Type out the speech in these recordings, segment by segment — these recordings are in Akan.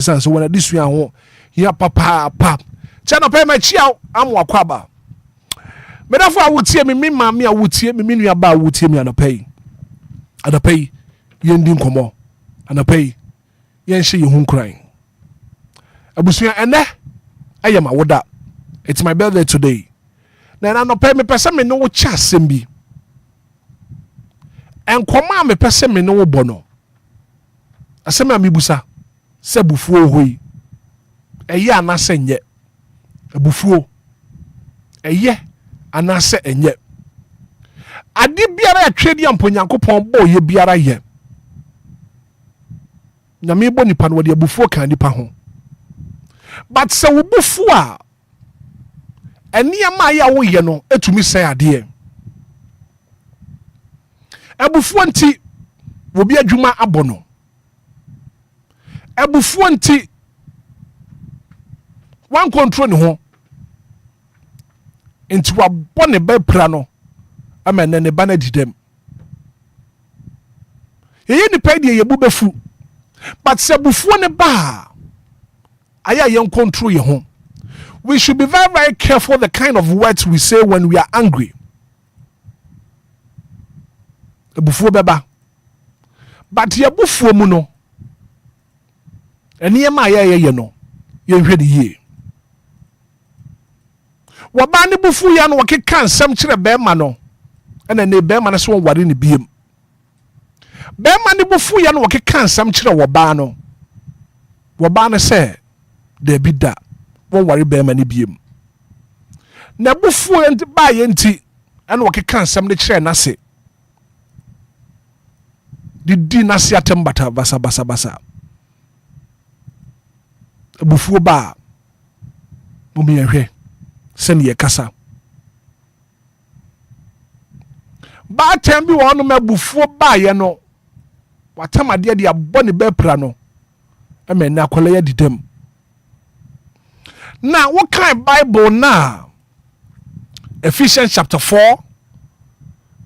So when this we are here papa chana pay my chia am wakwaba me therefore I would see me mama I would see me nua ba would see me and pay yendi nkomo and pay yen hye ye hu kran abusua ene ayem awoda. It's my birthday today. Na no pay me pese me no cha sembi enkoma me pese me no bono asema me busa se bufuo hoi eye anase nye bufuo eye anase enye ade biara atwedi amponyankopon bo ye biara ye na me bo nipa no wode bufuo kan nipa ho but se wo bufuo a eniama ya wo ye no etumi se ade abufuo nti wo bi adwuma abono abufuo nti wan control ne ho nti wa bone be pra no ama ne ba na didem ye ni pa die ye bu befu but se abufuo ne ba aya ye control ye ho. We should be very, very careful the kind of words we say when we are angry. Ebufuo beba. But ye bufuo mu no. Eni ema ye no. Ye hwe de ye. Waba ne bufuo ya no wakeka nsam kire bema no. Ena ne bema no so ware ne biem. Bema ne bufuo ya no wakeka nsam kire waba no. Waba ne se de bi da. Won worry be mani biem na bufuo enti ba ye nti ana wakeka nsam ne kire na se di na se atembata basa bufuo ba mo me hwe se ne ye kasa ba tembi wonu ma bufuo ba ye no watamade de abone be pra no e me na akola ya didem. Now, what kind of Bible now? Ephesians chapter 4,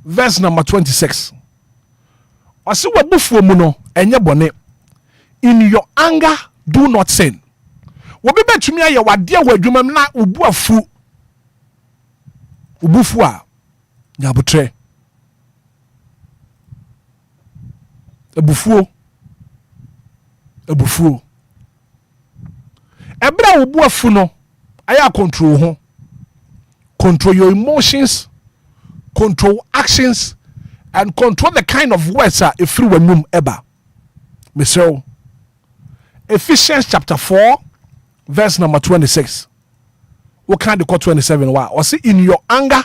verse number 26. I see what buffo muno enye bone. In your anger, do not sin. What be to me ya wadia wadwuma na ubu afu. Ubufu a nyabutre. Ebufuo. Ebra ubu afu no aya control ho. Control your emotions, control actions, and control the kind of words that if you were eba. Mister Ephesians chapter 4, verse number 26. What kind of call 27? Wow. Or see, in your anger,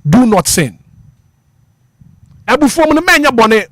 do not sin. Ebu for me menya bone